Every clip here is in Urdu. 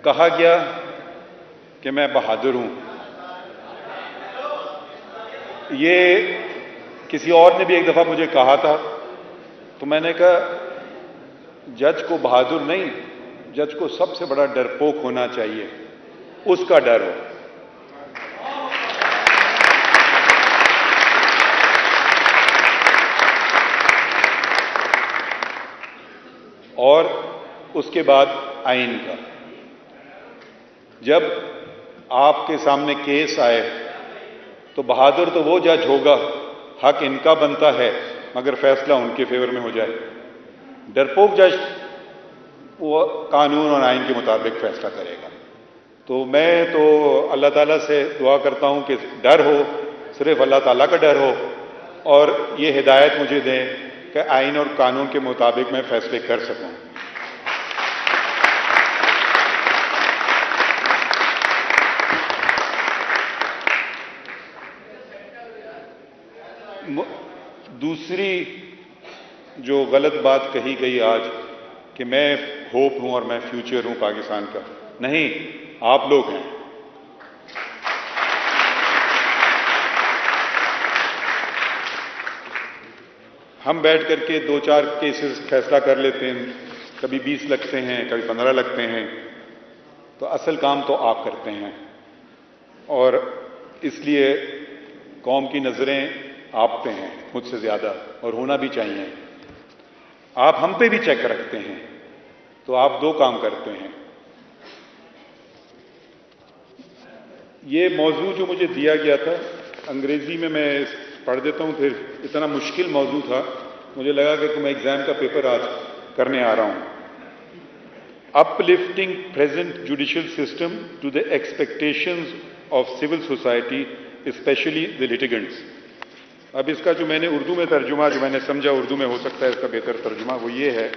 کہا گیا کہ میں بہادر ہوں. یہ کسی اور نے بھی ایک دفعہ مجھے کہا تھا، تو میں نے کہا جج کو بہادر نہیں، جج کو سب سے بڑا ڈرپوک ہونا چاہیے، اس کا ڈر ہو. اور اس کے بعد آئین کا. جب آپ کے سامنے کیس آئے تو بہادر تو وہ جج ہوگا، حق ان کا بنتا ہے مگر فیصلہ ان کے فیور میں ہو جائے. ڈرپوک جج وہ قانون اور آئین کے مطابق فیصلہ کرے گا. تو میں تو اللہ تعالیٰ سے دعا کرتا ہوں کہ ڈر ہو، صرف اللہ تعالیٰ کا ڈر ہو، اور یہ ہدایت مجھے دیں کہ آئین اور قانون کے مطابق میں فیصلے کر سکوں. دوسری جو غلط بات کہی گئی آج کہ میں ہوپ ہوں اور میں فیوچر ہوں پاکستان کا، نہیں، آپ لوگ ہیں. ہم بیٹھ کر کے 2-4 کیسز فیصلہ کر لیتے ہیں، کبھی 20 لگتے ہیں، کبھی 15 لگتے ہیں، تو اصل کام تو آپ کرتے ہیں. اور اس لیے قوم کی نظریں آپ پہ ہیں مجھ سے زیادہ، اور ہونا بھی چاہیے. آپ ہم پہ بھی چیک رکھتے ہیں، تو آپ 2 کام کرتے ہیں. یہ موضوع جو مجھے دیا گیا تھا انگریزی میں پڑھ دیتا ہوں، پھر اتنا مشکل موضوع تھا، مجھے لگا کہ میں ایگزام کا پیپر آج کرنے آ رہا ہوں. Uplifting present judicial system to the expectations of civil society, especially the litigants. اب اس کا جو میں نے اردو میں ترجمہ، جو میں نے سمجھا اردو میں ہو سکتا ہے اس کا بہتر ترجمہ، وہ یہ ہے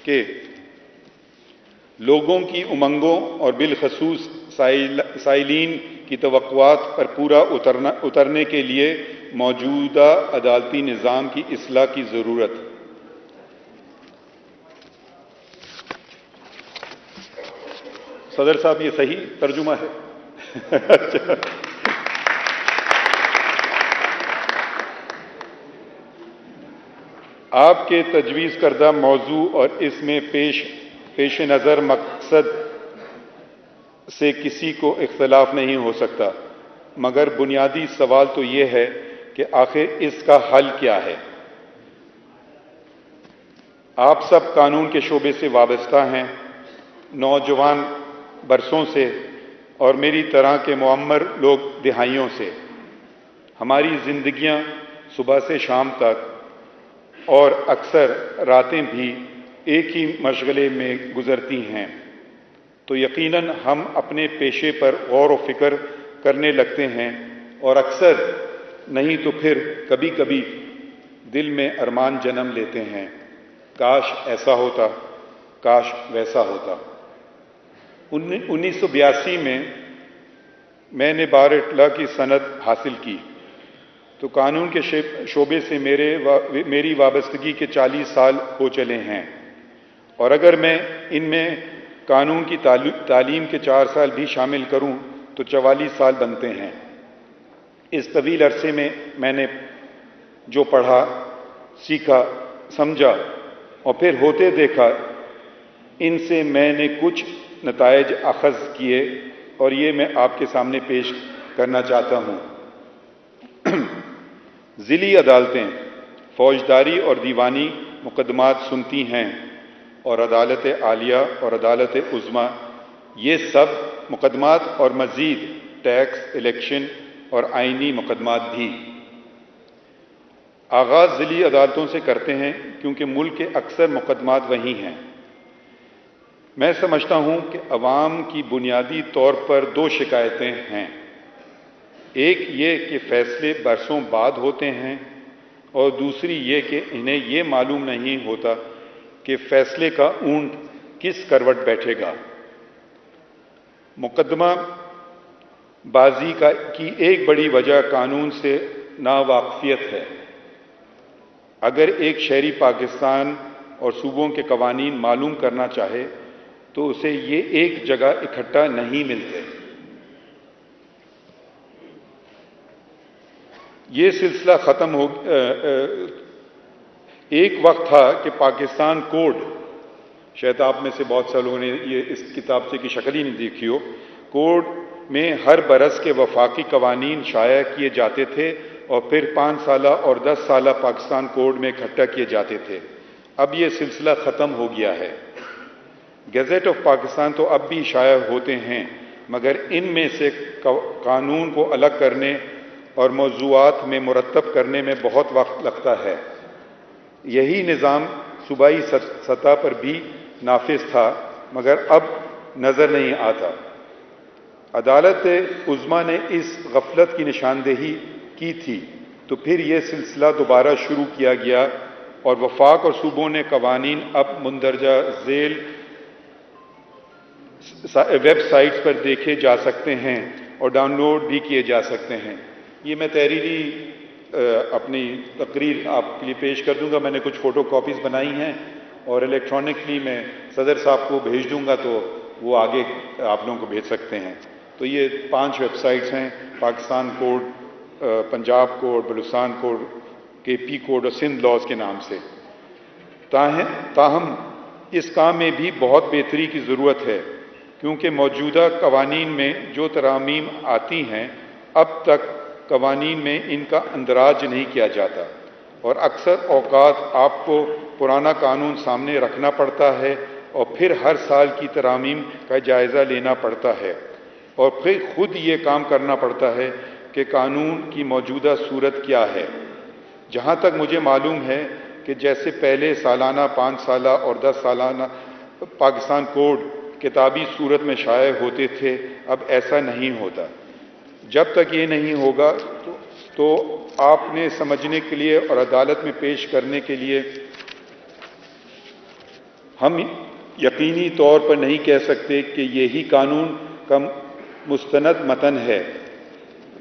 کہ لوگوں کی امنگوں اور بالخصوص سائلین کی توقعات پر پورا اترنے کے لیے موجودہ عدالتی نظام کی اصلاح کی ضرورت. صدر صاحب یہ صحیح ترجمہ ہے؟ آپ کے تجویز کردہ موضوع اور اس میں پیش نظر مقصد سے کسی کو اختلاف نہیں ہو سکتا، مگر بنیادی سوال تو یہ ہے کہ آخر اس کا حل کیا ہے. آپ سب قانون کے شعبے سے وابستہ ہیں، نوجوان برسوں سے، اور میری طرح کے معمر لوگ دہائیوں سے. ہماری زندگیاں صبح سے شام تک اور اکثر راتیں بھی ایک ہی مشغلے میں گزرتی ہیں، تو یقیناً ہم اپنے پیشے پر غور و فکر کرنے لگتے ہیں، اور اکثر نہیں تو پھر کبھی کبھی دل میں ارمان جنم لیتے ہیں، کاش ایسا ہوتا، کاش ویسا ہوتا. 1982 میں نے بار اطلاع کی سند حاصل کی، تو قانون کے شعبے سے میری وابستگی کے 40 سال ہو چلے ہیں، اور اگر میں ان میں قانون کی تعلیم کے 4 سال بھی شامل کروں تو 44 سال بنتے ہیں. اس طویل عرصے میں میں نے جو پڑھا، سیکھا، سمجھا اور پھر ہوتے دیکھا، ان سے میں نے کچھ نتائج اخذ کیے اور یہ میں آپ کے سامنے پیش کرنا چاہتا ہوں. ضلعی عدالتیں فوجداری اور دیوانی مقدمات سنتی ہیں، اور عدالت عالیہ اور عدالت عظمیٰ یہ سب مقدمات، اور مزید ٹیکس، الیکشن اور آئینی مقدمات بھی. آغاز ضلعی عدالتوں سے کرتے ہیں کیونکہ ملک کے اکثر مقدمات وہی ہیں. میں سمجھتا ہوں کہ عوام کی بنیادی طور پر 2 شکایتیں ہیں. ایک یہ کہ فیصلے برسوں بعد ہوتے ہیں، اور دوسری یہ کہ انہیں یہ معلوم نہیں ہوتا کہ فیصلے کا اونٹ کس کروٹ بیٹھے گا. مقدمہ بازی کی ایک بڑی وجہ قانون سے ناواقفیت ہے. اگر ایک شہری پاکستان اور صوبوں کے قوانین معلوم کرنا چاہے تو اسے یہ ایک جگہ اکٹھا نہیں ملتے۔ یہ سلسلہ ختم ہو ایک وقت تھا کہ پاکستان کوڈ، شاید آپ میں سے بہت سے لوگوں نے یہ اس کتاب کی شکل ہی نہیں دیکھی ہو، کوڈ میں ہر برس کے وفاقی قوانین شائع کیے جاتے تھے اور پھر 5 سالہ اور 10 سالہ پاکستان کوڈ میں اکٹھا کیے جاتے تھے۔ اب یہ سلسلہ ختم ہو گیا ہے۔ گیزٹ آف پاکستان تو اب بھی شائع ہوتے ہیں، مگر ان میں سے قانون کو الگ کرنے اور موضوعات میں مرتب کرنے میں بہت وقت لگتا ہے۔ یہی نظام صوبائی سطح پر بھی نافذ تھا، مگر اب نظر نہیں آتا۔ عدالت عظمیٰ نے اس غفلت کی نشاندہی کی تھی، تو پھر یہ سلسلہ دوبارہ شروع کیا گیا اور وفاق اور صوبوں نے قوانین اب مندرجہ ذیل ویب سائٹس پر دیکھے جا سکتے ہیں اور ڈاؤن لوڈ بھی کیے جا سکتے ہیں۔ یہ میں تحریری اپنی تقریر آپ کے لیے پیش کر دوں گا۔ میں نے کچھ فوٹو کاپیز بنائی ہیں اور الیکٹرانکلی میں صدر صاحب کو بھیج دوں گا، تو وہ آگے آپ لوگوں کو بھیج سکتے ہیں۔ تو یہ 5 ویب سائٹس ہیں: Pakistan code, Punjab code, Balochistan code, K P code اور سندھ لاز کے نام سے۔ تاہم اس کام میں بھی بہت بہتری کی ضرورت ہے، کیونکہ موجودہ قوانین میں جو ترامیم آتی ہیں اب تک قوانین میں ان کا اندراج نہیں کیا جاتا، اور اکثر اوقات آپ کو پرانا قانون سامنے رکھنا پڑتا ہے اور پھر ہر سال کی ترامیم کا جائزہ لینا پڑتا ہے، اور پھر خود یہ کام کرنا پڑتا ہے کہ قانون کی موجودہ صورت کیا ہے۔ جہاں تک مجھے معلوم ہے کہ جیسے پہلے سالانہ، 5 سالہ اور 10 سالانہ پاکستان کوڈ کتابی صورت میں شائع ہوتے تھے، اب ایسا نہیں ہوتا۔ جب تک یہ نہیں ہوگا تو آپ نے سمجھنے کے لیے اور عدالت میں پیش کرنے کے لیے ہم یقینی طور پر نہیں کہہ سکتے کہ یہی قانون کا مستند متن ہے۔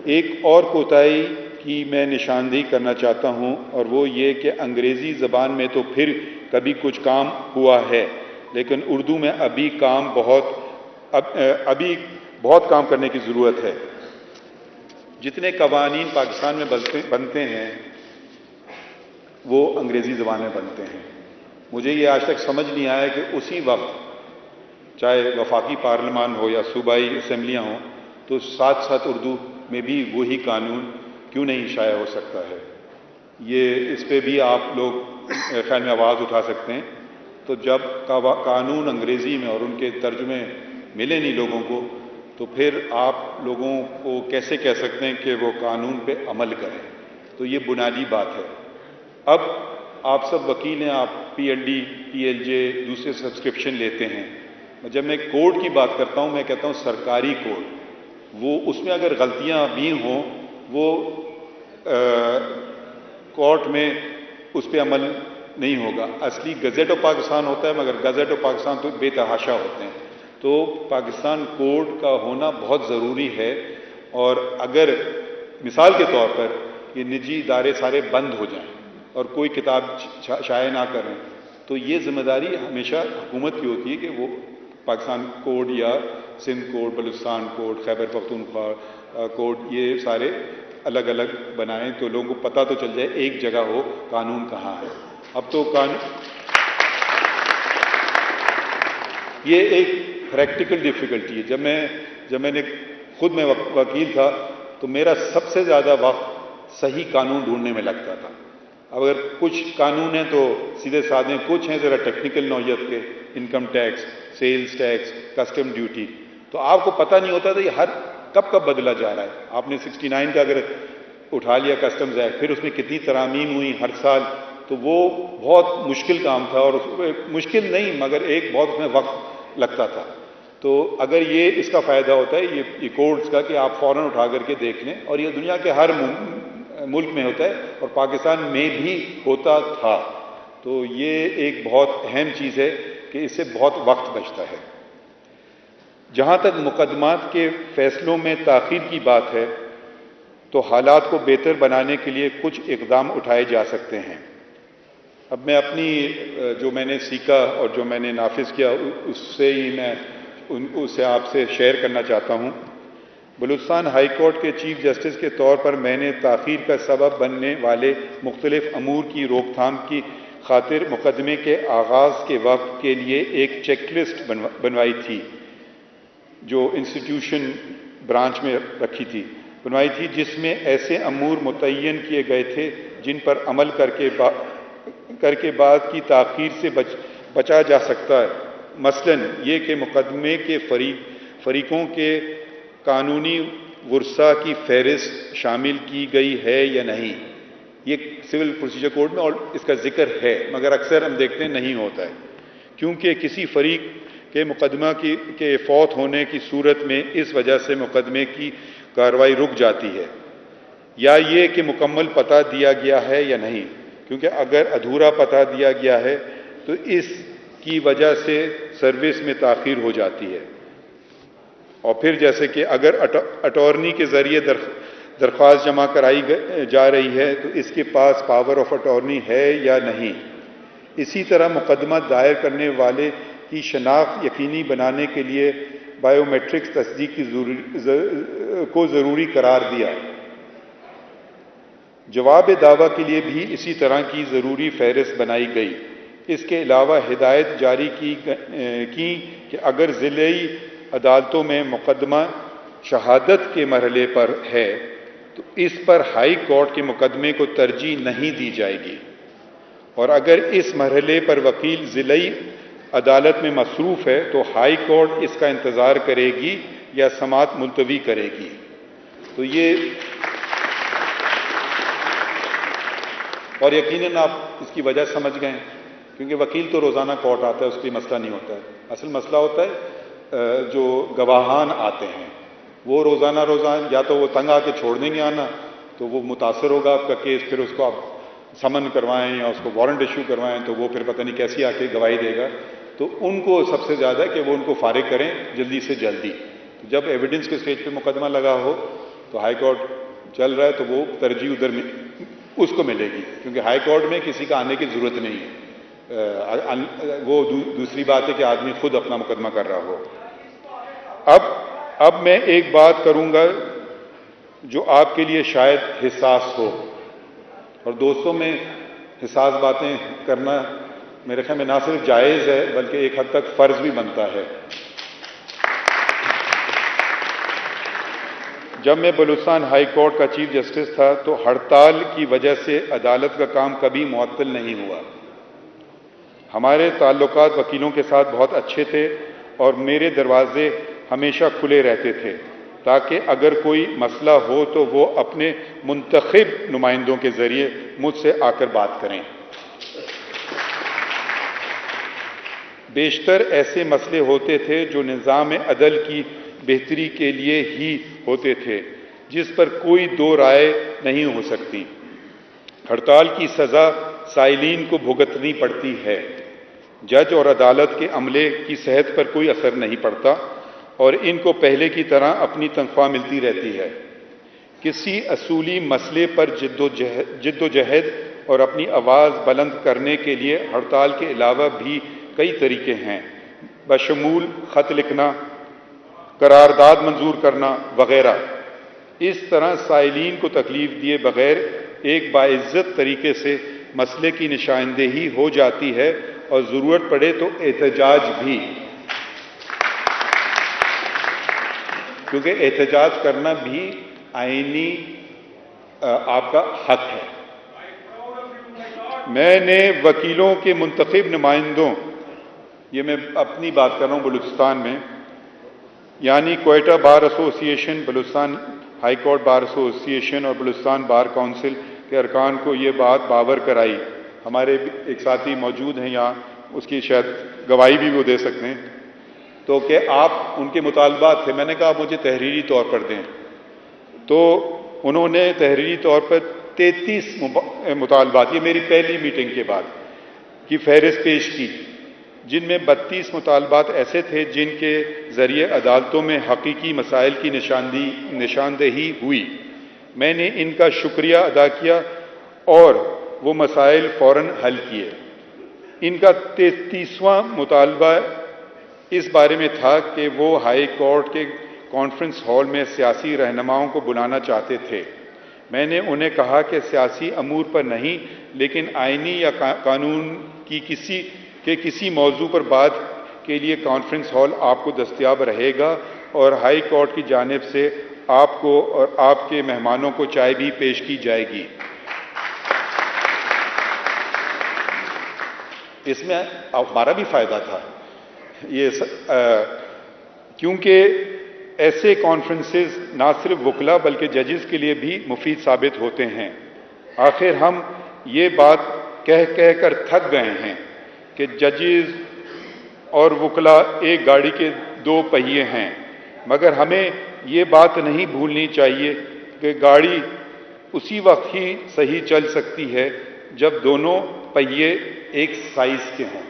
ایک اور کوتاہی کی میں نشاندہی کرنا چاہتا ہوں، اور وہ یہ کہ انگریزی زبان میں تو پھر کبھی کچھ کام ہوا ہے، لیکن اردو میں ابھی بہت کام کرنے کی ضرورت ہے۔ جتنے قوانین پاکستان میں بنتے ہیں وہ انگریزی زبان میں بنتے ہیں۔ مجھے یہ آج تک سمجھ نہیں آیا کہ اسی وقت چاہے وفاقی پارلیمان ہو یا صوبائی اسمبلیاں ہوں تو ساتھ ساتھ اردو میں بھی وہی قانون کیوں نہیں شائع ہو سکتا ہے۔ یہ اس پہ بھی آپ لوگ خیال میں آواز اٹھا سکتے ہیں۔ تو جب قانون انگریزی میں اور ان کے ترجمے ملے نہیں لوگوں کو، تو پھر آپ لوگوں کو کیسے کہہ سکتے ہیں کہ وہ قانون پہ عمل کریں؟ تو یہ بنیادی بات ہے۔ اب آپ سب وکیل ہیں، آپ P L D, P L جے، دوسرے سبسکرپشن لیتے ہیں۔ جب میں کوڈ کی بات کرتا ہوں، میں کہتا ہوں سرکاری کوڈ، وہ اس میں اگر غلطیاں بھی ہوں وہ کورٹ میں اس پہ عمل نہیں ہوگا۔ اصلی گزٹ آف پاکستان ہوتا ہے، مگر گزٹ آف پاکستان تو بے تحاشا ہوتے ہیں۔ تو پاکستان کوڈ کا ہونا بہت ضروری ہے، اور اگر مثال کے طور پر یہ نجی ادارے سارے بند ہو جائیں اور کوئی کتاب شائع نہ کریں، تو یہ ذمہ داری ہمیشہ حکومت کی ہوتی ہے کہ وہ پاکستان کوڈ یا Sindh code, Balochistan code, Khyber Pakhtunkhwa code, یہ سارے الگ الگ بنائیں تو لوگوں کو پتہ تو چل جائے، ایک جگہ ہو قانون کہاں ہے۔ اب تو یہ ایک پریکٹیکل ڈیفیکلٹی ہے۔ جب میں نے خود میں وکیل تھا تو میرا سب سے زیادہ وقت صحیح قانون ڈھونڈنے میں لگتا تھا۔ اگر کچھ قانون ہیں تو سیدھے سادھے، کچھ ہیں ذرا ٹیکنیکل نوعیت کے، income tax, sales tax, custom duty, تو آپ کو پتہ نہیں ہوتا تھا یہ ہر کب بدلا جا رہا ہے۔ آپ نے 69 کا اگر اٹھا لیا کسٹمز ایکٹ، پھر اس میں کتنی ترامیم ہوئی ہر سال، تو وہ بہت مشکل کام تھا، اور مشکل نہیں مگر ایک بہت اس میں وقت لگتا تھا۔ تو اگر یہ اس کا فائدہ ہوتا ہے یہ کوڈز کا کہ آپ فوراً اٹھا کر کے دیکھ لیں، اور یہ دنیا کے ہر ملک میں ہوتا ہے اور پاکستان میں بھی ہوتا تھا، تو یہ ایک بہت اہم چیز ہے کہ اس سے بہت وقت بچتا ہے۔ جہاں تک مقدمات کے فیصلوں میں تاخیر کی بات ہے تو حالات کو بہتر بنانے کے لیے کچھ اقدام اٹھائے جا سکتے ہیں۔ اب میں اپنی جو میں نے سیکھا اور جو میں نے نافذ کیا اس سے ہی میں اسے آپ سے شیئر کرنا چاہتا ہوں۔ بلوچستان ہائی کورٹ کے چیف جسٹس کے طور پر میں نے تاخیر کا سبب بننے والے مختلف امور کی روک تھام کی خاطر مقدمے کے آغاز کے وقت کے لیے ایک چیک لسٹ بنوائی تھی، جو انسٹیٹیوشن برانچ میں رکھی تھی، جس میں ایسے امور متعین کیے گئے تھے جن پر عمل کر کے بعد کی تاخیر سے بچا جا سکتا ہے، مثلا یہ کہ مقدمے کے فریقوں کے قانونی ورثاء کی فہرست شامل کی گئی ہے یا نہیں۔ یہ سول پروسیجر کوڈ میں اور اس کا ذکر ہے، مگر اکثر ہم دیکھتے ہیں نہیں ہوتا ہے، کیونکہ کسی فریق کے مقدمہ کے فوت ہونے کی صورت میں اس وجہ سے مقدمے کی کارروائی رک جاتی ہے، یا یہ کہ مکمل پتہ دیا گیا ہے یا نہیں، کیونکہ اگر ادھورا پتہ دیا گیا ہے تو اس کی وجہ سے سروس میں تاخیر ہو جاتی ہے۔ اور پھر جیسے کہ اگر اٹارنی کے ذریعے درخواست جمع کرائی جا رہی ہے تو اس کے پاس پاور آف اٹارنی ہے یا نہیں۔ اسی طرح مقدمہ دائر کرنے والے کی شناخت یقینی بنانے کے لیے بائیو میٹرکس تصدیق کو ضروری قرار دیا۔ جواب دعویٰ کے لیے بھی اسی طرح کی ضروری فہرست بنائی گئی۔ اس کے علاوہ ہدایت جاری کی کہ اگر ضلعی عدالتوں میں مقدمہ شہادت کے مرحلے پر ہے تو اس پر ہائی کورٹ کے مقدمے کو ترجیح نہیں دی جائے گی، اور اگر اس مرحلے پر وکیل ضلعی عدالت میں مصروف ہے تو ہائی کورٹ اس کا انتظار کرے گی یا سماعت ملتوی کرے گی۔ تو یہ اور یقیناً آپ اس کی وجہ سمجھ گئے، کیونکہ وکیل تو روزانہ کورٹ آتا ہے، اس کوئی مسئلہ نہیں ہوتا ہے۔ اصل مسئلہ ہوتا ہے جو گواہان آتے ہیں، وہ روزانہ یا تو وہ تنگ آ کے چھوڑ دیں گے آنا، تو وہ متاثر ہوگا آپ کا کیس، پھر اس کو آپ سمن کروائیں یا اس کو وارنٹ ایشو کروائیں تو وہ پھر پتہ نہیں کیسی آ کے گواہی دے گا۔ تو ان کو سب سے زیادہ کہ وہ ان کو فارغ کریں جلدی سے جلدی۔ جب ایویڈنس کے اسٹیج پہ مقدمہ لگا ہو تو ہائی کورٹ چل رہا ہے تو وہ ترجیح ادھر میں اس کو ملے گی، کیونکہ ہائی کورٹ میں کسی کا آنے کی ضرورت نہیں ہے، وہ دوسری بات ہے کہ آدمی خود اپنا مقدمہ کر رہا ہو۔ اب میں ایک بات کروں گا جو آپ کے لیے شاید حساس ہو، اور دوستوں میں حساس باتیں کرنا میرے خیال میں نہ صرف جائز ہے بلکہ ایک حد تک فرض بھی بنتا ہے۔ جب میں بلوچستان ہائی کورٹ کا چیف جسٹس تھا تو ہڑتال کی وجہ سے عدالت کا کام کبھی معطل نہیں ہوا۔ ہمارے تعلقات وکیلوں کے ساتھ بہت اچھے تھے اور میرے دروازے ہمیشہ کھلے رہتے تھے تاکہ اگر کوئی مسئلہ ہو تو وہ اپنے منتخب نمائندوں کے ذریعے مجھ سے آ کر بات کریں۔ بیشتر ایسے مسئلے ہوتے تھے جو نظام عدل کی بہتری کے لیے ہی ہوتے تھے، جس پر کوئی دو رائے نہیں ہو سکتی۔ ہڑتال کی سزا سائلین کو بھگتنی پڑتی ہے، جج اور عدالت کے عملے کی صحت پر کوئی اثر نہیں پڑتا اور ان کو پہلے کی طرح اپنی تنخواہ ملتی رہتی ہے۔ کسی اصولی مسئلے پر جد و جہد اور اپنی آواز بلند کرنے کے لیے ہڑتال کے علاوہ بھی کئی طریقے ہیں، بشمول خط لکھنا، قرارداد منظور کرنا وغیرہ۔ اس طرح سائلین کو تکلیف دیے بغیر ایک باعزت طریقے سے مسئلے کی نشاندہی ہو جاتی ہے اور ضرورت پڑے تو احتجاج بھی، کیونکہ احتجاج کرنا بھی آئینی آپ کا حق ہے۔ میں نے وکیلوں کے منتخب نمائندوں، یہ میں اپنی بات کر رہا ہوں بلوچستان میں، یعنی کوئٹہ بار ایسوسی ایشن، بلوچستان ہائی کورٹ بار ایسوسی ایشن اور بلوچستان بار کونسل کے ارکان کو یہ بات باور کرائی۔ ہمارے ایک ساتھی موجود ہیں یہاں، اس کی شاید گواہی بھی وہ دے سکتے ہیں، تو کہ آپ ان کے مطالبات تھے، میں نے کہا آپ مجھے تحریری طور پر دیں، تو انہوں نے تحریری طور پر 33 مطالبات، یہ میری پہلی میٹنگ کے بعد کی فہرست پیش کی، جن میں 32 مطالبات ایسے تھے جن کے ذریعے عدالتوں میں حقیقی مسائل کی نشاندہی ہوئی۔ میں نے ان کا شکریہ ادا کیا اور وہ مسائل فوراً حل کیے۔ ان کا 33واں مطالبہ اس بارے میں تھا کہ وہ ہائی کورٹ کے کانفرنس ہال میں سیاسی رہنماؤں کو بلانا چاہتے تھے۔ میں نے انہیں کہا کہ سیاسی امور پر نہیں، لیکن آئینی یا قانون کی کسی موضوع پر بات کے لیے کانفرنس ہال آپ کو دستیاب رہے گا، اور ہائی کورٹ کی جانب سے آپ کو اور آپ کے مہمانوں کو چائے بھی پیش کی جائے گی۔ اس میں ہمارا بھی فائدہ تھا، کیونکہ ایسے کانفرنسز نہ صرف وکلاء بلکہ ججز کے لیے بھی مفید ثابت ہوتے ہیں۔ آخر ہم یہ بات کہہ کر تھک گئے ہیں کہ ججز اور وکلاء ایک گاڑی کے دو پہیے ہیں، مگر ہمیں یہ بات نہیں بھولنی چاہیے کہ گاڑی اسی وقت ہی صحیح چل سکتی ہے جب دونوں پہیے ایک سائز کے ہوں۔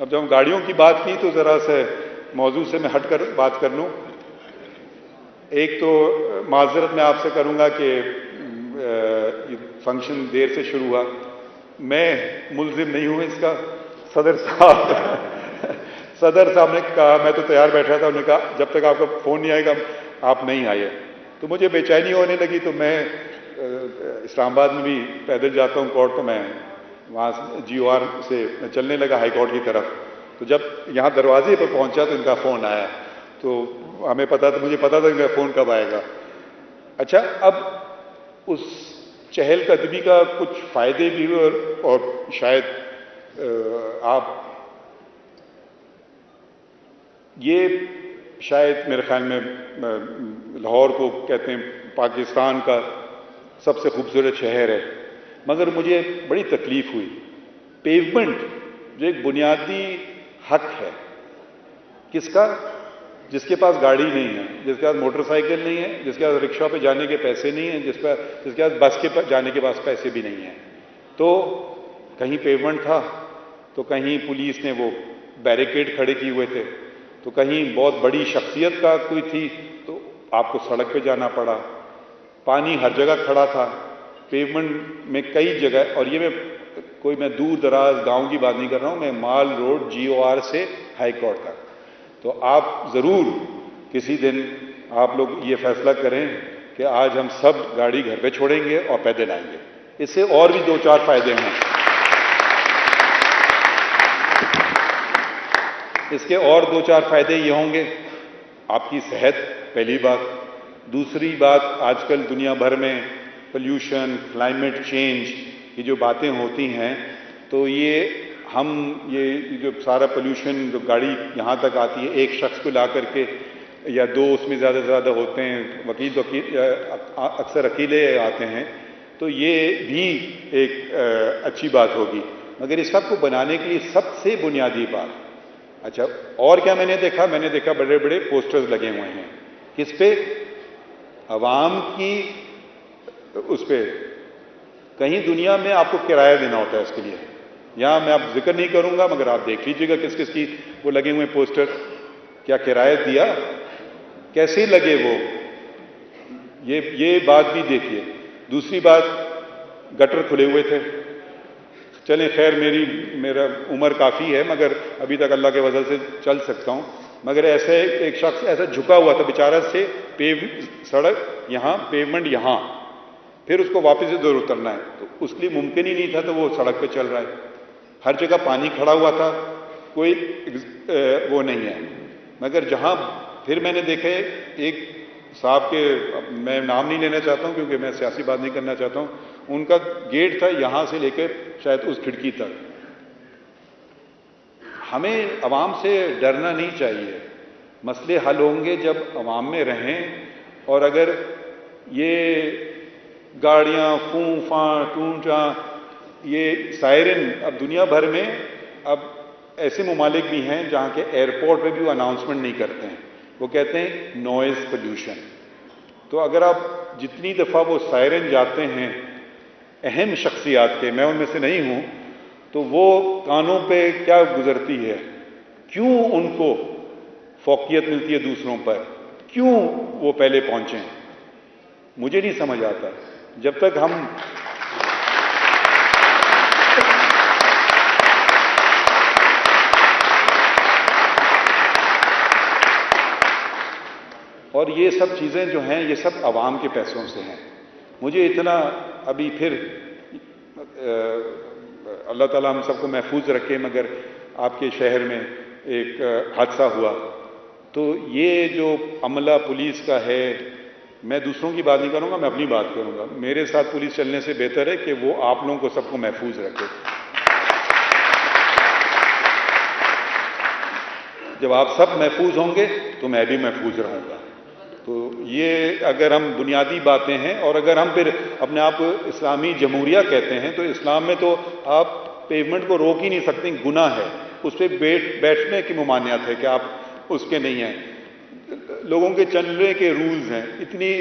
اب جب ہم گاڑیوں کی بات کی تو ذرا سے موضوع سے میں ہٹ کر بات کر لوں۔ ایک تو معذرت میں آپ سے کروں گا کہ فنکشن دیر سے شروع ہوا، میں ملزم نہیں ہوں اس کا۔ صدر صاحب نے کہا، میں تو تیار بیٹھا تھا، انہوں نے کہا جب تک آپ کا فون نہیں آئے گا آپ نہیں آئے، تو مجھے بے چینی ہونے لگی۔ تو میں اسلام آباد میں بھی پیدل جاتا ہوں کورٹ، تو میں وہاں جی او آر سے چلنے لگا ہائی کورٹ کی طرف۔ تو جب یہاں دروازے پر پہنچا تو ان کا فون آیا، تو مجھے پتا تھا ان کا فون کب آئے گا۔ اچھا، اب اس چہل قدمی کا کچھ فائدے بھی ہوئے اور شاید آپ یہ شاید میرے خیال میں لاہور کو کہتے ہیں پاکستان کا سب سے خوبصورت شہر ہے، مگر مجھے بڑی تکلیف ہوئی۔ پیومنٹ جو ایک بنیادی حق ہے، کس کا؟ جس کے پاس گاڑی نہیں ہے، جس کے پاس موٹر سائیکل نہیں ہے، جس کے پاس رکشہ پہ جانے کے پیسے نہیں ہیں، جس کے پاس بس کے جانے کے پاس پیسے بھی نہیں ہیں۔ تو کہیں پیومنٹ تھا تو کہیں پولیس نے وہ بیریکیڈ کھڑے کیے ہوئے تھے، تو کہیں بہت بڑی شخصیت کا کوئی تھی تو آپ کو سڑک پہ جانا پڑا۔ پانی ہر جگہ کھڑا تھا، پیومنٹ میں کئی جگہ، اور یہ میں دور دراز گاؤں کی بات نہیں کر رہا ہوں، میں مال روڈ جی او آر سے ہائی کورٹ تک۔ تو آپ ضرور کسی دن آپ لوگ یہ فیصلہ کریں کہ آج ہم سب گاڑی گھر پہ چھوڑیں گے اور پیدل آئیں گے۔ اس سے اور بھی 2-4 فائدے ہیں۔ اس کے اور 2-4 فائدے یہ ہوں گے، آپ کی صحت پہلی بات، دوسری بات آج کل دنیا بھر میں پولیوشن، کلائمیٹ چینج، یہ جو باتیں ہوتی ہیں، تو یہ جو سارا پولیوشن جو گاڑی یہاں تک آتی ہے، ایک شخص کو لا کر کے یا 2 اس میں زیادہ سے زیادہ ہوتے ہیں، وکیل اکثر اکیلے آتے ہیں، تو یہ بھی ایک اچھی بات ہوگی۔ مگر اس سب کو بنانے کے لیے سب سے بنیادی بات، اچھا اور کیا میں نے دیکھا بڑے بڑے پوسٹرز لگے ہوئے ہیں، کس پہ؟ عوام کی اس پہ۔ کہیں دنیا میں آپ کو کرایہ دینا ہوتا ہے اس کے لیے، یہاں میں اب ذکر نہیں کروں گا، مگر آپ دیکھ لیجیے گا کس کس کی وہ لگے ہوئے پوسٹر۔ کیا کرایہ دیا؟ کیسے لگے وہ؟ یہ بات بھی دیکھیے۔ دوسری بات، گٹر کھلے ہوئے تھے۔ چلیں خیر، میرا عمر کافی ہے، مگر ابھی تک اللہ کے فضل سے چل سکتا ہوں، مگر ایسے ایک شخص ایسا جھکا ہوا تھا بیچارہ، سے سڑک یہاں، پیومنٹ یہاں، پھر اس کو واپس ادھر اترنا ہے، تو اس کے لیے ممکن ہی نہیں تھا، تو وہ سڑک پہ چل رہا ہے۔ ہر جگہ پانی کھڑا ہوا تھا، کوئی وہ نہیں ہے۔ مگر جہاں پھر میں نے دیکھے ایک صاحب کے، میں نام نہیں لینا چاہتا ہوں کیونکہ میں سیاسی بات نہیں کرنا چاہتا ہوں، ان کا گیٹ تھا یہاں سے لے کر شاید اس کھڑکی تک۔ ہمیں عوام سے ڈرنا نہیں چاہیے، مسئلے حل ہوں گے جب عوام میں رہیں، اور اگر یہ گاڑیاں فوں فاں ٹوں چاں، یہ سائرن اب دنیا بھر میں، اب ایسے ممالک بھی ہیں جہاں کے ایئرپورٹ پہ بھی وہ اناؤنسمنٹ نہیں کرتے ہیں، وہ کہتے ہیں نوائز پولیوشن۔ تو اگر آپ جتنی دفعہ وہ سائرن جاتے ہیں اہم شخصیات کے، میں ان میں سے نہیں ہوں، تو وہ کانوں پہ کیا گزرتی ہے، کیوں ان کو فوقیت ملتی ہے دوسروں پر، کیوں وہ پہلے پہنچیں؟ مجھے نہیں سمجھ آتا جب تک ہم اور یہ سب چیزیں جو ہیں یہ سب عوام کے پیسوں سے ہیں. مجھے اتنا ابھی پھر اللہ تعالیٰ ہم سب کو محفوظ رکھے، مگر آپ کے شہر میں ایک حادثہ ہوا، تو یہ جو عملہ پولیس کا ہے، میں دوسروں کی بات نہیں کروں گا، میں اپنی بات کروں گا. میرے ساتھ پولیس چلنے سے بہتر ہے کہ وہ آپ لوگوں کو سب کو محفوظ رکھے. جب آپ سب محفوظ ہوں گے تو میں بھی محفوظ رہوں گا. تو یہ اگر ہم بنیادی باتیں ہیں، اور اگر ہم پھر اپنے آپ کو اسلامی جمہوریہ کہتے ہیں تو اسلام میں تو آپ پیومنٹ کو روک ہی نہیں سکتے، گناہ ہے. اس پہ بیٹھنے کی ممانعت ہے کہ آپ اس کے نہیں ہیں. لوگوں کے چلنے کے رولز ہیں اتنی،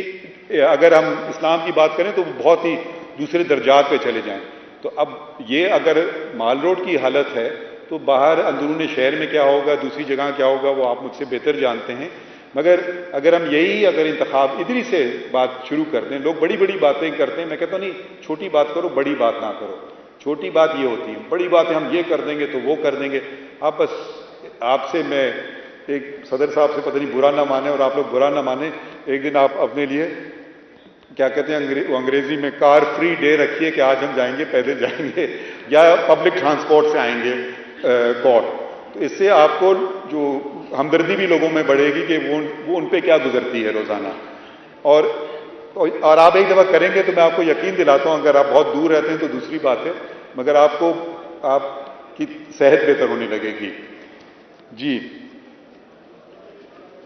اگر ہم اسلام کی بات کریں تو بہت ہی دوسرے درجات پہ چلے جائیں. تو اب یہ اگر مال روڈ کی حالت ہے تو باہر اندرون شہر میں کیا ہوگا، دوسری جگہ کیا ہوگا، وہ آپ مجھ سے بہتر جانتے ہیں. مگر اگر ہم اگر انتخاب ادھر سے بات شروع کرتے ہیں، لوگ بڑی بڑی باتیں کرتے ہیں، میں کہتا ہوں نہیں، چھوٹی بات کرو، بڑی بات نہ کرو. چھوٹی بات یہ ہوتی ہے، بڑی باتیں ہم یہ کر دیں گے تو وہ کر دیں گے. آپ بس آپ سے میں ایک صدر صاحب سے پتہ نہیں برا نہ مانے اور آپ لوگ برا نہ مانے، ایک دن آپ اپنے لیے کیا کہتے ہیں انگریزی میں کار فری ڈے رکھیے کہ آج ہم جائیں گے، پیدل جائیں گے یا پبلک ٹرانسپورٹ سے آئیں گے کورٹ. تو اس سے آپ کو جو ہمدردی بھی لوگوں میں بڑھے گی کہ وہ ان پہ کیا گزرتی ہے روزانہ. اور آپ ایک دفعہ کریں گے تو میں آپ کو یقین دلاتا ہوں، اگر آپ بہت دور رہتے ہیں تو دوسری بات ہے، مگر آپ کی صحت بہتر ہونے لگے گی. جی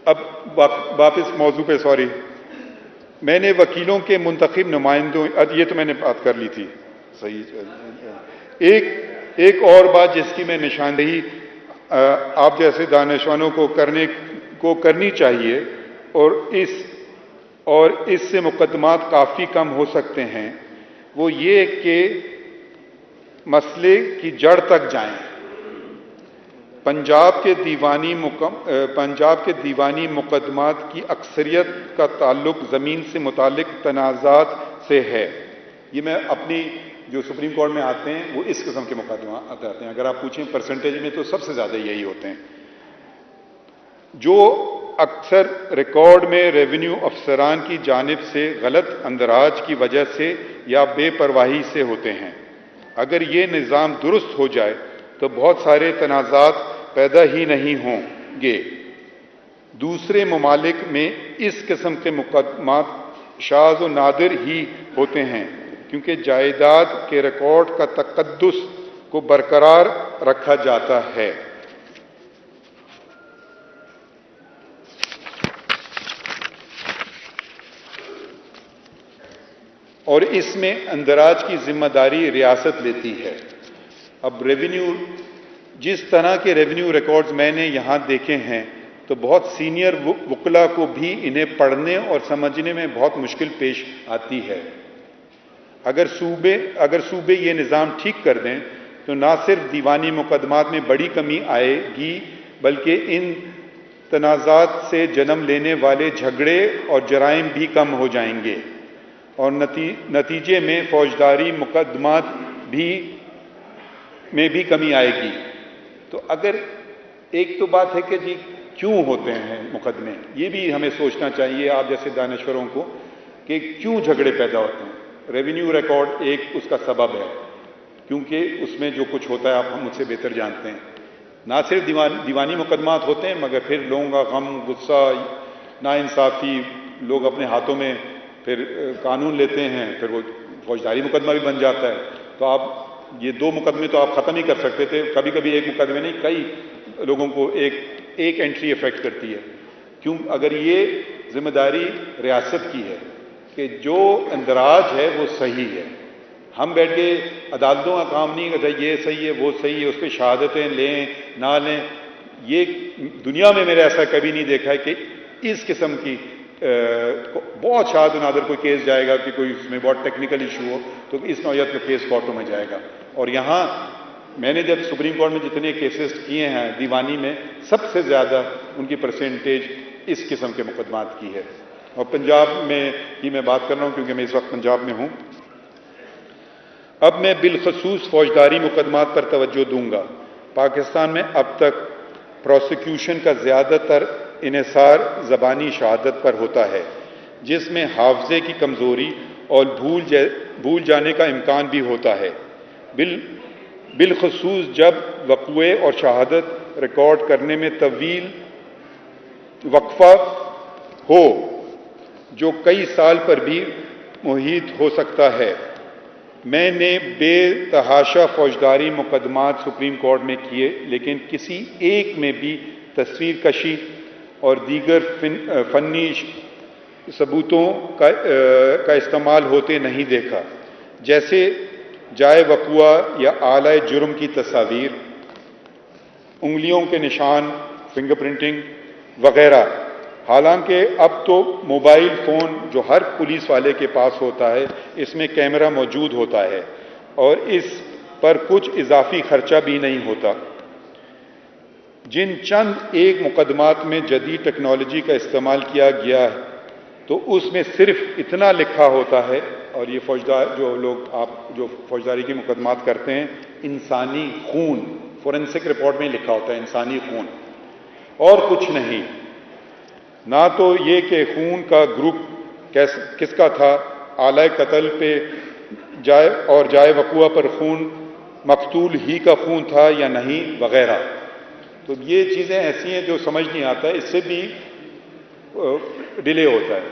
اب واپس موضوع پہ، سوری، میں نے وکیلوں کے منتخب نمائندوں، یہ تو میں نے بات کر لی تھی، صحیح. ایک اور بات جس کی میں نشاندہی آپ جیسے دانشوروں کو کرنی چاہیے، اور اس سے مقدمات کافی کم ہو سکتے ہیں، وہ یہ کہ مسئلے کی جڑ تک جائیں. پنجاب کے دیوانی مقدمات کی اکثریت کا تعلق زمین سے متعلق تنازعات سے ہے. یہ میں اپنی جو سپریم کورٹ میں آتے ہیں وہ اس قسم کے مقدمات آتے ہیں. اگر آپ پوچھیں پرسنٹیج میں تو سب سے زیادہ یہی ہوتے ہیں، جو اکثر ریکارڈ میں ریونیو افسران کی جانب سے غلط اندراج کی وجہ سے یا بے پرواہی سے ہوتے ہیں. اگر یہ نظام درست ہو جائے تو بہت سارے تنازعات پیدا ہی نہیں ہوں گے. دوسرے ممالک میں اس قسم کے مقدمات شاذ و نادر ہی ہوتے ہیں، کیونکہ جائیداد کے ریکارڈ کا تقدس کو برقرار رکھا جاتا ہے. اور اس میں اندراج کی ذمہ داری ریاست لیتی ہے. اب ریونیو، جس طرح کے ریونیو ریکارڈز میں نے یہاں دیکھے ہیں تو بہت سینئر وکلاء کو بھی انہیں پڑھنے اور سمجھنے میں بہت مشکل پیش آتی ہے. اگر صوبے یہ نظام ٹھیک کر دیں تو نہ صرف دیوانی مقدمات میں بڑی کمی آئے گی، بلکہ ان تنازعات سے جنم لینے والے جھگڑے اور جرائم بھی کم ہو جائیں گے، اور نتیجے میں فوجداری مقدمات میں بھی کمی آئے گی. تو اگر ایک تو بات ہے کہ جی کیوں ہوتے ہیں مقدمے، یہ بھی ہمیں سوچنا چاہیے آپ جیسے دانشوروں کو کہ کیوں جھگڑے پیدا ہوتے ہیں. ریونیو ریکارڈ ایک اس کا سبب ہے، کیونکہ اس میں جو کچھ ہوتا ہے آپ ہم مجھ سے بہتر جانتے ہیں. نہ صرف دیوانی مقدمات ہوتے ہیں، مگر پھر لوگوں کا غم، غصہ، ناانصافی، لوگ اپنے ہاتھوں میں پھر قانون لیتے ہیں، پھر وہ فوجداری مقدمہ بھی بن جاتا ہے. تو آپ یہ دو مقدمے تو آپ ختم ہی کر سکتے تھے. کبھی کبھی ایک مقدمے نہیں، کئی لوگوں کو ایک انٹری افیکٹ کرتی ہے. کیوں؟ اگر یہ ذمہ داری ریاست کی ہے کہ جو اندراج ہے وہ صحیح ہے. ہم بیٹھ کے عدالتوں کا کام نہیں کرتے یہ صحیح ہے وہ صحیح ہے، اس پہ شہادتیں لیں نہ لیں. یہ دنیا میں میں نے ایسا کبھی نہیں دیکھا ہے کہ اس قسم کی بہت شاد و نادر کوئی کیس جائے گا کہ کوئی اس میں بہت ٹیکنیکل ایشو ہو تو اس نوعیت کا کیس کورٹوں میں جائے گا. اور یہاں میں نے جب سپریم کورٹ میں جتنے کیسز کیے ہیں دیوانی میں، سب سے زیادہ ان کی پرسنٹیج اس قسم کے مقدمات کی ہے. اور پنجاب میں ہی میں بات کر رہا ہوں کیونکہ میں اس وقت پنجاب میں ہوں. اب میں بالخصوص فوجداری مقدمات پر توجہ دوں گا. پاکستان میں اب تک پروسیکیوشن کا زیادہ تر انحصار زبانی شہادت پر ہوتا ہے، جس میں حافظے کی کمزوری اور بھول جانے کا امکان بھی ہوتا ہے، بالخصوص جب وقوعے اور شہادت ریکارڈ کرنے میں طویل وقفہ ہو جو کئی سال پر بھی محیط ہو سکتا ہے. میں نے بے تحاشا فوجداری مقدمات سپریم کورٹ میں کیے، لیکن کسی ایک میں بھی تصویر کشی اور دیگر فنی ثبوتوں کا استعمال ہوتے نہیں دیکھا، جیسے جائے وقوع یا اعلی جرم کی تصاویر، انگلیوں کے نشان، فنگر پرنٹنگ وغیرہ. حالانکہ اب تو موبائل فون جو ہر پولیس والے کے پاس ہوتا ہے، اس میں کیمرہ موجود ہوتا ہے اور اس پر کچھ اضافی خرچہ بھی نہیں ہوتا. جن چند ایک مقدمات میں جدید ٹیکنالوجی کا استعمال کیا گیا ہے تو اس میں صرف اتنا لکھا ہوتا ہے، اور یہ جو فوجداری کے مقدمات کرتے ہیں، انسانی خون، فورینسک رپورٹ میں لکھا ہوتا ہے انسانی خون، اور کچھ نہیں. نہ تو یہ کہ خون کا گروپ کس کا تھا، آلۂ قتل پہ جائے وقوع پر خون مقتول ہی کا خون تھا یا نہیں وغیرہ. تو یہ چیزیں ایسی ہیں جو سمجھ نہیں آتا ہے، اس سے بھی ڈیلے ہوتا ہے.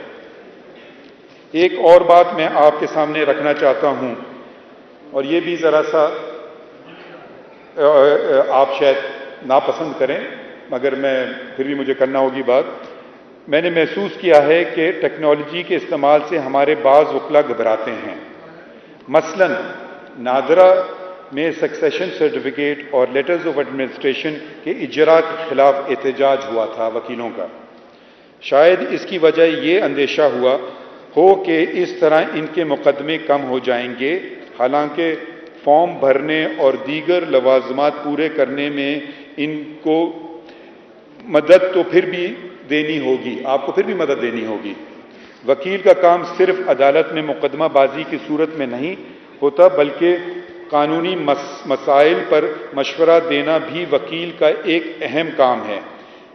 ایک اور بات میں آپ کے سامنے رکھنا چاہتا ہوں، اور یہ بھی ذرا سا آپ شاید ناپسند کریں مگر پھر بھی مجھے کرنا ہوگی بات. میں نے محسوس کیا ہے کہ ٹیکنالوجی کے استعمال سے ہمارے بعض وکلا گھبراتے ہیں. مثلاً نادرا میں سکسیشن سرٹیفکیٹ اور لیٹرز آف ایڈمنسٹریشن کے اجرا کے خلاف احتجاج ہوا تھا وکیلوں کا. شاید اس کی وجہ یہ اندیشہ ہوا ہو کہ اس طرح ان کے مقدمے کم ہو جائیں گے، حالانکہ فارم بھرنے اور دیگر لوازمات پورے کرنے میں ان کو مدد تو پھر بھی دینی ہوگی، آپ کو پھر بھی مدد دینی ہوگی. وکیل کا کام صرف عدالت میں مقدمہ بازی کی صورت میں نہیں ہوتا، بلکہ قانونی مسائل پر مشورہ دینا بھی وکیل کا ایک اہم کام ہے،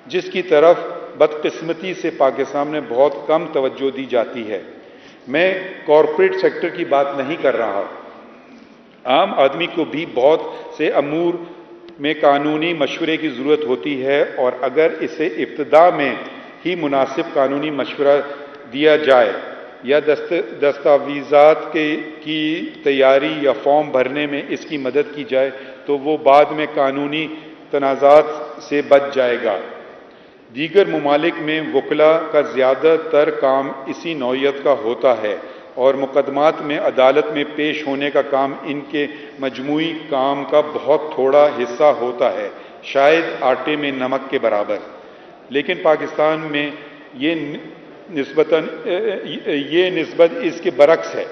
جس کی طرف بدقسمتی سے پاکستان میں بہت کم توجہ دی جاتی ہے. میں کارپوریٹ سیکٹر کی بات نہیں کر رہا، عام آدمی کو بھی بہت سے امور میں قانونی مشورے کی ضرورت ہوتی ہے، اور اگر اسے ابتدا میں ہی مناسب قانونی مشورہ دیا جائے یا دستاویزات کی تیاری یا فارم بھرنے میں اس کی مدد کی جائے تو وہ بعد میں قانونی تنازعات سے بچ جائے گا. دیگر ممالک میں وکلا کا زیادہ تر کام اسی نوعیت کا ہوتا ہے، اور مقدمات میں عدالت میں پیش ہونے کا کام ان کے مجموعی کام کا بہت تھوڑا حصہ ہوتا ہے، شاید آٹے میں نمک کے برابر. لیکن پاکستان میں یہ نسبت اس کے برعکس ہے.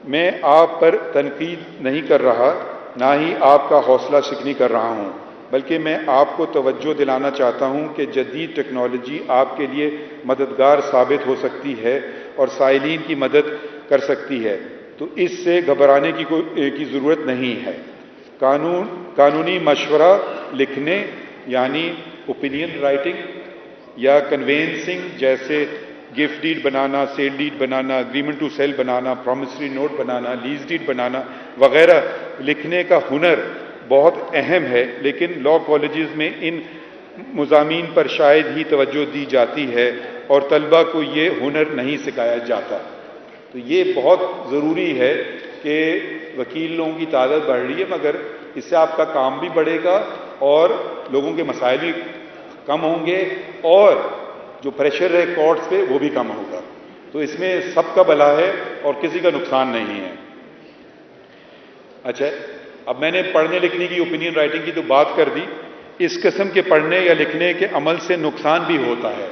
میں آپ پر تنقید نہیں کر رہا، نہ ہی آپ کا حوصلہ شکنی کر رہا ہوں، بلکہ میں آپ کو توجہ دلانا چاہتا ہوں کہ جدید ٹیکنالوجی آپ کے لیے مددگار ثابت ہو سکتی ہے اور سائلین کی مدد کر سکتی ہے، تو اس سے گھبرانے کی ضرورت نہیں ہے. قانونی مشورہ لکھنے یعنی اوپینین رائٹنگ یا کنوینسنگ، جیسے گفٹ ڈیڈ بنانا، سیل ڈیڈ بنانا، اگریمنٹ ٹو سیل بنانا، پرومسری نوٹ بنانا، لیز ڈیڈ بنانا وغیرہ لکھنے کا ہنر بہت اہم ہے، لیکن لاء کالجز میں ان مضامین پر شاید ہی توجہ دی جاتی ہے اور طلبہ کو یہ ہنر نہیں سکھایا جاتا. تو یہ بہت ضروری ہے کہ وکیل لوگوں کی تعداد بڑھ رہی ہے، مگر اس سے آپ کا کام بھی بڑھے گا اور لوگوں کے مسائل بھی کم ہوں گے، اور جو پریشر ہے کورٹس پہ وہ بھی کم ہوگا. تو اس میں سب کا بھلا ہے اور کسی کا نقصان نہیں ہے. اچھا، اب میں نے پڑھنے لکھنے کی، اوپینین رائٹنگ کی تو بات کر دی. اس قسم کے پڑھنے یا لکھنے کے عمل سے نقصان بھی ہوتا ہے،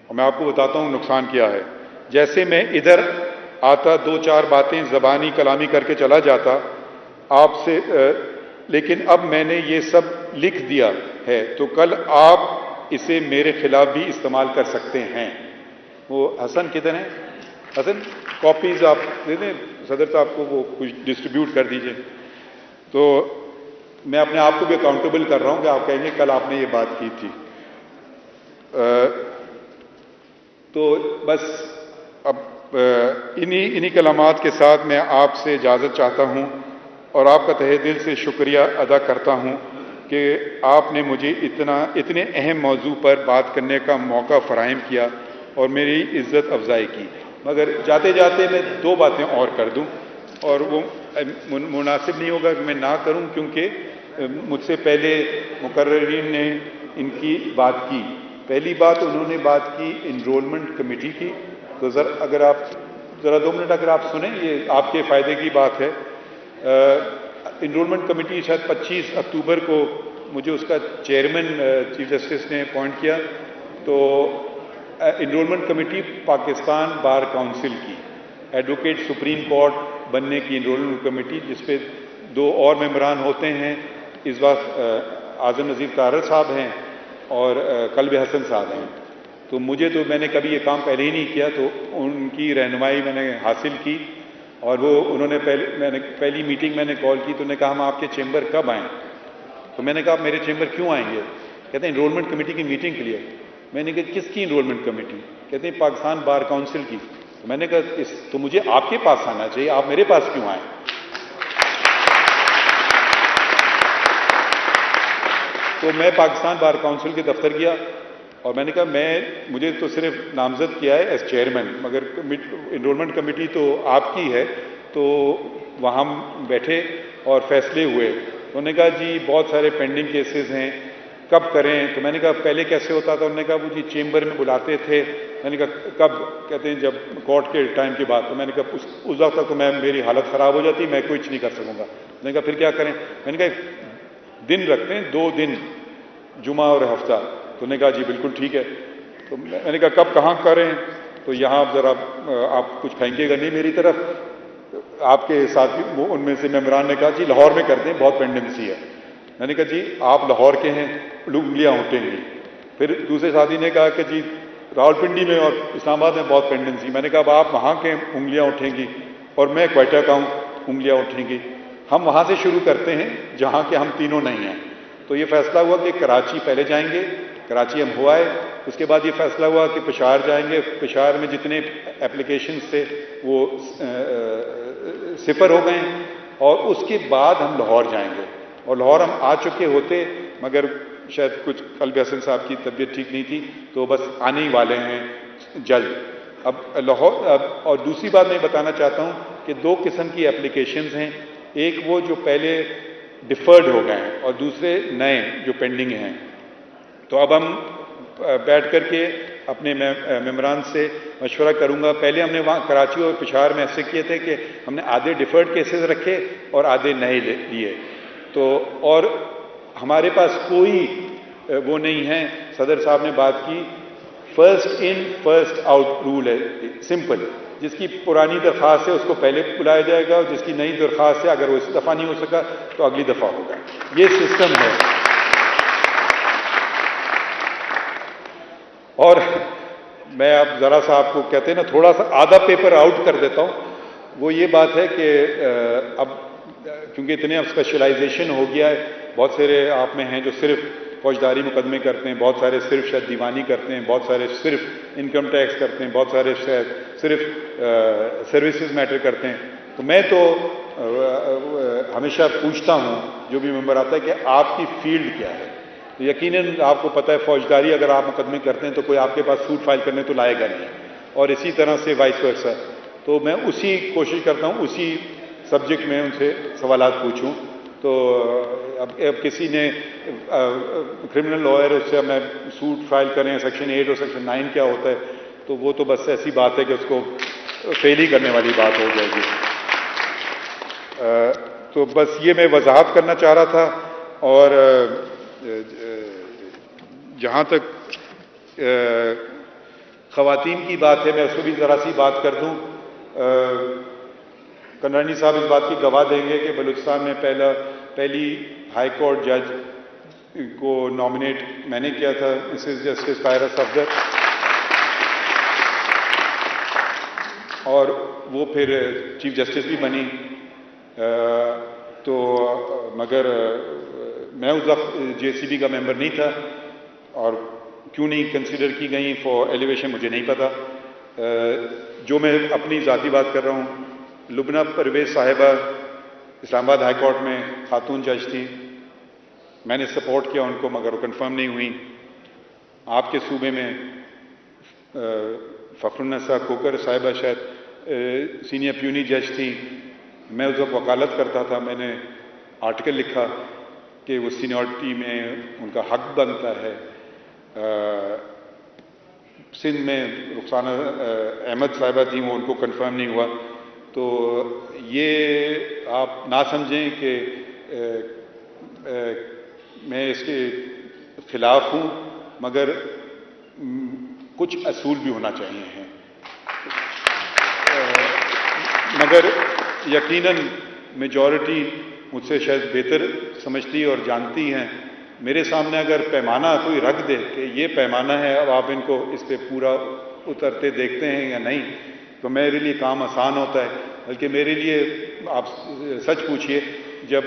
اور میں آپ کو بتاتا ہوں نقصان کیا ہے. جیسے میں ادھر آتا، دو چار باتیں زبانی کلامی کر کے چلا جاتا آپ سے، لیکن اب میں نے یہ سب لکھ دیا ہے تو کل آپ اسے میرے خلاف بھی استعمال کر سکتے ہیں. وہ حسن کدھر ہیں؟ حسن کاپیز آپ دے دیں صدر صاحب کو، وہ کچھ ڈسٹریبیوٹ کر دیجئے. تو میں اپنے آپ کو بھی اکاؤنٹیبل کر رہا ہوں کہ آپ کہیں گے کل آپ نے یہ بات کی تھی. تو بس اب انہی کلمات کے ساتھ میں آپ سے اجازت چاہتا ہوں اور آپ کا تہہ دل سے شکریہ ادا کرتا ہوں کہ آپ نے مجھے اتنے اہم موضوع پر بات کرنے کا موقع فراہم کیا اور میری عزت افزائی کی. مگر جاتے جاتے میں 2 باتیں اور کر دوں، اور وہ مناسب نہیں ہوگا کہ میں نہ کروں، کیونکہ مجھ سے پہلے مقررین نے ان کی بات کی. پہلی بات انہوں نے بات کی انرولمنٹ کمیٹی کی. تو اگر آپ ذرا 2 منٹ اگر آپ سنیں، یہ آپ کے فائدے کی بات ہے. انرولمنٹ کمیٹی شاید 25 اکتوبر کو مجھے اس کا چیئرمین چیف جسٹس نے اپوائنٹ کیا. تو enrolment committee Pakistan bar council کی، ایڈوکیٹ سپریم کورٹ بننے کی انرولمنٹ کمیٹی، جس پہ 2 اور ممبران ہوتے ہیں. اس وقت اعظم نذیر طاہر صاحب ہیں اور قلب حسن صاحب ہیں. تو میں نے کبھی یہ کام پہلے ہی نہیں کیا، تو ان کی رہنمائی میں نے حاصل کی. اور وہ انہوں نے پہلی میٹنگ میں نے کال کی تو انہوں نے کہا ہم آپ کے چیمبر کب آئیں؟ تو میں نے کہا آپ میرے چیمبر کیوں آئیں گے؟ کہتے ہیں انرولمنٹ کمیٹی کی میٹنگ کے لیے. میں نے کہا کس کی انرولمنٹ کمیٹی؟ کہتے ہیں پاکستان بار کونسل کی. تو میں نے کہا تو مجھے آپ کے پاس آنا چاہیے، آپ میرے پاس کیوں آئیں؟ تو میں پاکستان بار کونسل کے دفتر گیا اور میں نے کہا مجھے تو صرف نامزد کیا ہے ایز چیئرمین، مگر انرولمنٹ کمیٹی تو آپ کی ہے. تو وہاں بیٹھے اور فیصلے ہوئے. انہوں نے کہا جی بہت سارے پینڈنگ کیسز ہیں، کب کریں؟ تو میں نے کہا پہلے کیسے ہوتا تھا؟ انہوں نے کہا وہ جی چیمبر میں بلاتے تھے. میں نے کہا کب؟ کہتے ہیں جب کورٹ کے ٹائم کے بعد. تو میں نے کہا اس وقت تک تو میری حالت خراب ہو جاتی، میں کچھ نہیں کر سکوں گا. میں نے کہا پھر کیا کریں؟ میں نے کہا دن رکھتے ہیں 2 دن، جمعہ اور ہفتہ. تو انہوں نے کہا جی بالکل ٹھیک ہے. تو میں نے کہا کب کہاں کریں؟ تو یہاں ذرا آپ کچھ پھینکے گا نہیں میری طرف. آپ کے ساتھی ان میں سے ممبران نے کہا جی لاہور میں کرتے ہیں، بہت پینڈنسی ہے. میں نے کہا جی آپ لاہور کے ہیں، انگلیاں اٹھیں گی. پھر دوسرے ساتھی نے کہا کہ جی راولپنڈی میں اور اسلام آباد میں بہت پینڈنسی. میں نے کہا اب آپ وہاں کے انگلیاں اٹھیں گی اور میں کوئٹہ کا ہوں، انگلیاں اٹھیں گی. ہم وہاں سے شروع کرتے ہیں جہاں کے ہم تینوں نہیں ہیں. تو یہ فیصلہ ہوا کہ کراچی پہلے جائیں گے. کراچی ہم ہو آئے. اس کے بعد یہ فیصلہ ہوا کہ پشاور جائیں گے. پشاور میں جتنے اپلیکیشنز تھے وہ 0 ہو گئے. اور اس کے بعد ہم لاہور جائیں گے. اور لاہور ہم آ چکے ہوتے، مگر شاید کچھ قلب حسن صاحب کی طبیعت ٹھیک نہیں تھی، تو بس آنے ہی والے ہیں جلد. اب لاہور اور دوسری بات میں بتانا چاہتا ہوں کہ 2 قسم کی اپلیکیشنز ہیں. ایک وہ جو پہلے ڈیفرڈ ہو گئے ہیں اور دوسرے نئے جو پینڈنگ ہیں. تو اب ہم بیٹھ کر کے اپنے ممبران سے مشورہ کروں گا. پہلے ہم نے وہاں کراچی اور پشاور میں ایسے کیے تھے کہ ہم نے آدھے ڈیفرڈ کیسز رکھے اور آدھے نئے لیے. تو اور ہمارے پاس کوئی وہ نہیں ہے. صدر صاحب نے بات کی first in first out rule ہے، سمپل. جس کی پرانی درخواست ہے اس کو پہلے بلایا جائے گا، اور جس کی نئی درخواست ہے اگر وہ اس دفعہ نہیں ہو سکا تو اگلی دفعہ ہوگا. یہ سسٹم ہے. اور میں اب ذرا سا آپ کو کہتے ہیں نا تھوڑا سا آدھا پیپر آؤٹ کر دیتا ہوں. وہ یہ بات ہے کہ اب کیونکہ اتنے اب اسپیشلائزیشن ہو گیا ہے، بہت سارے آپ میں ہیں جو صرف فوجداری مقدمے کرتے ہیں، بہت سارے صرف شاید دیوانی کرتے ہیں، بہت سارے صرف انکم ٹیکس کرتے ہیں، بہت سارے صرف سروسز میٹر کرتے ہیں. تو میں تو ہمیشہ پوچھتا ہوں جو بھی ممبر آتا ہے کہ آپ کی فیلڈ کیا ہے. تو یقیناً آپ کو پتہ ہے فوجداری اگر آپ مقدمے کرتے ہیں تو کوئی آپ کے پاس سوٹ فائل کرنے تو لائے گا نہیں، اور اسی طرح سے وائس ورسا. تو میں اسی کوشش کرتا ہوں اسی سبجیکٹ میں ان سے سوالات پوچھوں. تو اب کسی نے کرمنل لائر اس سے میں سوٹ فائل کریں سیکشن 8 اور سیکشن 9 کیا ہوتا ہے، تو وہ تو بس ایسی بات ہے کہ اس کو فیل ہی کرنے والی بات ہو جائے گی. تو بس یہ میں وضاحت کرنا چاہ رہا تھا. اور جہاں تک خواتین کی بات ہے میں اس کو بھی ذرا سی بات کر دوں. کنرانی صاحب اس بات کی گواہ دیں گے کہ بلوچستان میں پہلی ہائی کورٹ جج کو نامنیٹ میں نے کیا تھا، مسز جسٹس طاہرہ صفدر. اور وہ پھر چیف جسٹس بھی بنی. تو مگر میں اس وقت JCB کا ممبر نہیں تھا, اور کیوں نہیں کنسیڈر کی گئی فار ایلیویشن مجھے نہیں پتا. جو میں اپنی ذاتی بات کر رہا ہوں, لبنہ پرویز صاحبہ اسلام آباد ہائی کورٹ میں خاتون جج تھی, میں نے سپورٹ کیا ان کو, مگر وہ کنفرم نہیں ہوئی. آپ کے صوبے میں فخر النساء کھوکر صاحبہ شاید سینئر پیونی جج تھی, میں اس وقت وکالت کرتا تھا. میں نے آرٹیکل لکھا کہ وہ سینیورٹی میں ان کا حق بنتا ہے. سندھ میں رخسانہ احمد صاحبہ تھیں, وہ ان کو کنفرم نہیں ہوا. تو یہ آپ نہ سمجھیں کہ میں اس کے خلاف ہوں, مگر کچھ اصول بھی ہونا چاہیے ہیں. مگر یقیناً میجورٹی مجھ سے شاید بہتر سمجھتی اور جانتی ہیں. میرے سامنے اگر پیمانہ کوئی رکھ دے کہ یہ پیمانہ ہے, اب آپ ان کو اس پہ پورا اترتے دیکھتے ہیں یا نہیں, تو میرے لیے کام آسان ہوتا ہے. بلکہ میرے لیے آپ سچ پوچھئے, جب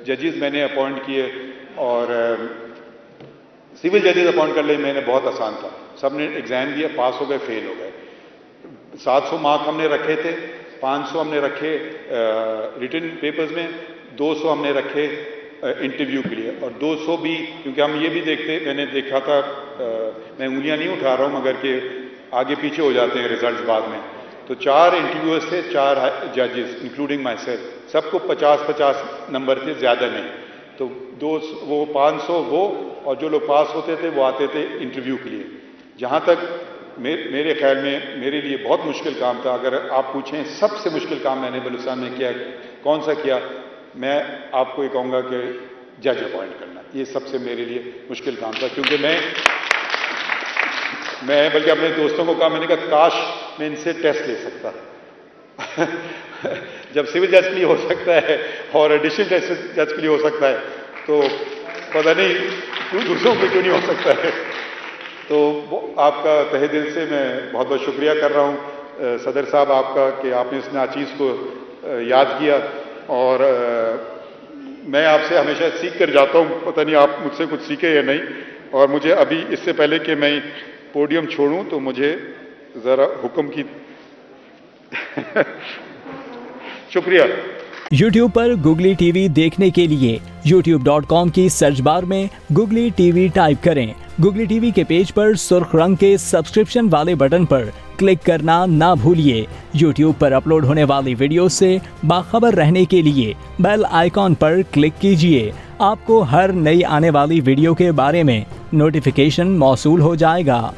ججز میں نے اپوائنٹ کیے اور سول ججز اپوائنٹ کر لے, میں نے بہت آسان تھا. سب نے ایگزام دیا, پاس ہو گئے, فیل ہو گئے. 700 مارک ہم نے رکھے تھے, 500 ہم نے رکھے ریٹن پیپرز میں, 200 ہم نے رکھے انٹرویو کے لیے. اور 200 بھی کیونکہ ہم یہ بھی دیکھتے, میں نے دیکھا تھا, میں انگلیاں نہیں اٹھا رہا ہوں مگر کہ آگے پیچھے ہو جاتے ہیں ریزلٹس بعد میں. تو 4 انٹرویوز تھے, 4 ججز انکلوڈنگ مائی سیلف, سب کو 50-50 نمبر تھے, زیادہ نہیں. تو وہ 500 وہ, اور جو لوگ پاس ہوتے تھے وہ آتے تھے انٹرویو کے لیے. جہاں تک میرے خیال میں میرے لیے بہت مشکل کام تھا. اگر آپ پوچھیں سب سے مشکل کام میں نے بلوچستان میں کیا, کون سا کیا, میں آپ کو یہ کہوں گا کہ جج اپوائنٹ کرنا. یہ سب سے میرے لیے مشکل کام تھا, کیونکہ میں بلکہ اپنے دوستوں کو کہا, میں نے کہا کاش میں ان سے ٹیسٹ لے سکتا. جب سول جج کے لیے ہو سکتا ہے اور ایڈیشنل جج کے لیے ہو سکتا ہے, تو پتہ نہیں کیوں دوسروں پہ کیوں نہیں ہو سکتا ہے. تو آپ کا تہہ دل سے میں بہت بہت شکریہ کر رہا ہوں صدر صاحب آپ کا, کہ آپ نے اس ناچیز کو یاد کیا. اور میں آپ سے ہمیشہ سیکھ کر جاتا ہوں, پتہ نہیں آپ مجھ سے کچھ سیکھے یا نہیں. اور مجھے ابھی اس سے پہلے کہ میں پوڈیم چھوڑوں تو مجھے ذرا حکم کی شکریہ. YouTube پر گوگلی ٹی وی دیکھنے کے لیے youtube.com کی سرچ بار میں گوگلی ٹی وی ٹائپ کریں. گوگلی ٹی وی کے پیج پر سرخ رنگ کے سبسکرپشن والے بٹن پر کلک کرنا نہ بھولیے. YouTube پر اپلوڈ ہونے والی ویڈیو سے باخبر رہنے کے لیے بیل آئیکن پر کلک کیجیے. آپ کو ہر نئی آنے والی ویڈیو کے بارے میں نوٹیفیکیشن موصول ہو جائے گا.